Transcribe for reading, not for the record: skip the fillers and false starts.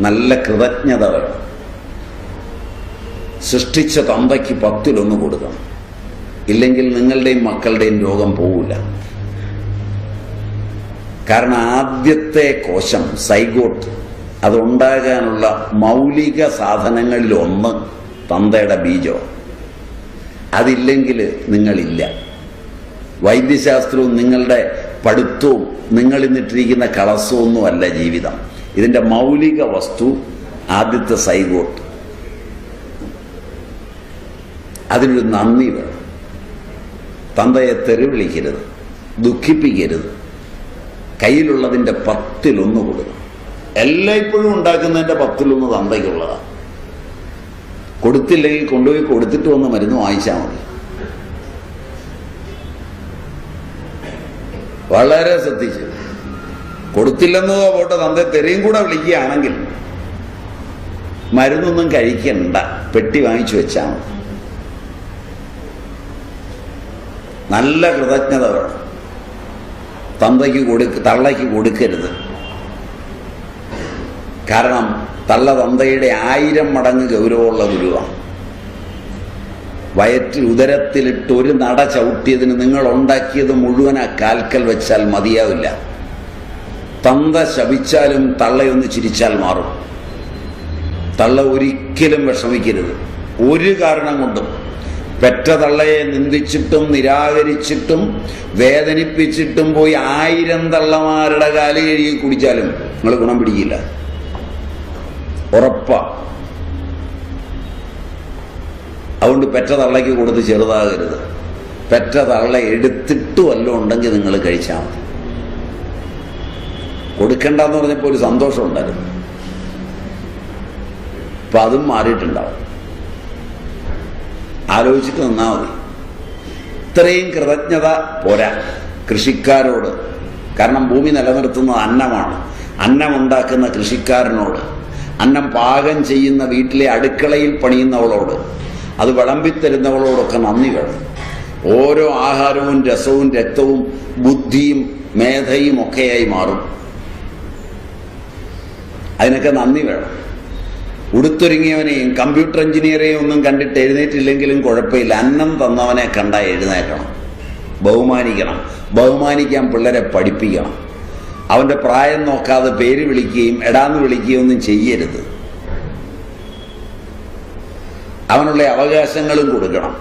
നല്ല കൃതജ്ഞത വേണം. സൃഷ്ടിച്ച തന്തയ്ക്ക് 10-1 കൊടുക്കണം. ഇല്ലെങ്കിൽ നിങ്ങളുടെയും മക്കളുടെയും രോഗം പോവില്ല. കാരണം ആദ്യത്തെ കോശം സൈഗോട്ട്, അതുണ്ടാകാനുള്ള മൗലിക സാധനങ്ങളിലൊന്ന് തന്തയുടെ ബീജം. അതില്ലെങ്കിൽ നിങ്ങളില്ല. വൈദ്യശാസ്ത്രവും നിങ്ങളുടെ പഠിത്തവും നിങ്ങളിന്നിട്ടിരിക്കുന്ന കളസമൊന്നുമല്ല ജീവിതം. ഇതിൻ്റെ മൗലിക വസ്തു ആദ്യത്തെ സൈഗോട്ട്. അതിനൊരു നന്ദി വേണം. തന്തയെ തെറിവിളിക്കരുത്, ദുഃഖിപ്പിക്കരുത്. കയ്യിലുള്ളതിൻ്റെ 10-1 കൊടുക്കണം. എല്ലായ്പ്പോഴും ഉണ്ടാക്കുന്നതിൻ്റെ 10-1 തന്തയ്ക്കുള്ളതാണ്. കൊടുത്തില്ലെങ്കിൽ കൊണ്ടുപോയി കൊടുത്തിട്ട് വന്ന് മരുന്ന് വാങ്ങിച്ചാൽ മതി. വളരെ ശ്രദ്ധിച്ച്. കൊടുത്തില്ലെന്നതോ പോട്ടെ, തന്തയെ തെറിയും കൂടെ വിളിക്കുകയാണെങ്കിൽ മരുന്നൊന്നും കഴിക്കണ്ട, പെട്ടി വാങ്ങിച്ചു വെച്ചാൽ മതി. നല്ല കൃതജ്ഞത വേണം. തള്ളയ്ക്ക് കൊടുക്കരുത്. കാരണം തള്ള തന്തയുടെ 1000 മടങ്ങ് ഗൗരവമുള്ള ഗുരുവാണ്. ഉദരത്തിലിട്ട് ഒരു നട ചവിട്ടിയതിന് നിങ്ങൾ ഉണ്ടാക്കിയത് മുഴുവൻ ആ കാൽക്കൽ വെച്ചാൽ മതിയാവില്ല. തന്ത ശപിച്ചാലും തള്ളയൊന്ന് ചിരിച്ചാൽ മാറും. തള്ള ഒരിക്കലും വിഷമിക്കരുത്, ഒരു കാരണം കൊണ്ടും. പെറ്റ തള്ളയെ നിന്ദിച്ചിട്ടും നിരാകരിച്ചിട്ടും വേദനിപ്പിച്ചിട്ടും പോയി 1000 തള്ളമാരുടെ കാല് കഴുകി കുടിച്ചാലും നിങ്ങൾ ഗുണം പിടിക്കില്ല, ഉറപ്പാ. അതുകൊണ്ട് പെറ്റ തള്ളയ്ക്ക് കൊടുത്ത് ചെറുതാകരുത്. പെറ്റ തള്ള എടുത്തിട്ട് വല്ലതും ഉണ്ടെങ്കിൽ നിങ്ങൾ കഴിച്ചാൽ മതി. കൊടുക്കണ്ടെന്ന് പറഞ്ഞപ്പോൾ ഒരു സന്തോഷം ഉണ്ടായിരുന്നു. അപ്പം അതും മാറിയിട്ടുണ്ടാവും. ആലോചിച്ചിട്ട് നിന്നാൽ മതി. ഇത്രയും കൃതജ്ഞത പോരാ കൃഷിക്കാരോട്. കാരണം ഭൂമി നിലനിർത്തുന്നത് അന്നമാണ്. അന്നമുണ്ടാക്കുന്ന കൃഷിക്കാരനോട്, അന്നം പാകം ചെയ്യുന്ന വീട്ടിലെ അടുക്കളയിൽ പണിയുന്നവളോട്, അത് വിളമ്പിത്തരുന്നവളോടൊക്കെ നന്ദി വേണം. ഓരോ ആഹാരവും രസവും രക്തവും ബുദ്ധിയും മേധയും ഒക്കെയായി മാറും. അതിനൊക്കെ നന്ദി വേണം. ഉടുത്തൊരുങ്ങിയവനെയും കമ്പ്യൂട്ടർ എഞ്ചിനീയറെയും ഒന്നും കണ്ടിട്ട് എഴുന്നേറ്റില്ലെങ്കിലും കുഴപ്പമില്ല. അന്നം തന്നവനെ കണ്ടാൽ എഴുന്നേക്കണം, ബഹുമാനിക്കണം. ബഹുമാനിക്കാൻ പിള്ളേരെ പഠിപ്പിക്കണം. അവൻ്റെ പ്രായം നോക്കാതെ പേര് വിളിക്കുകയും എടാന്ന് വിളിക്കുകയും ഒന്നും ചെയ്യരുത്. അവനുള്ള അവകാശങ്ങളും കൊടുക്കണം.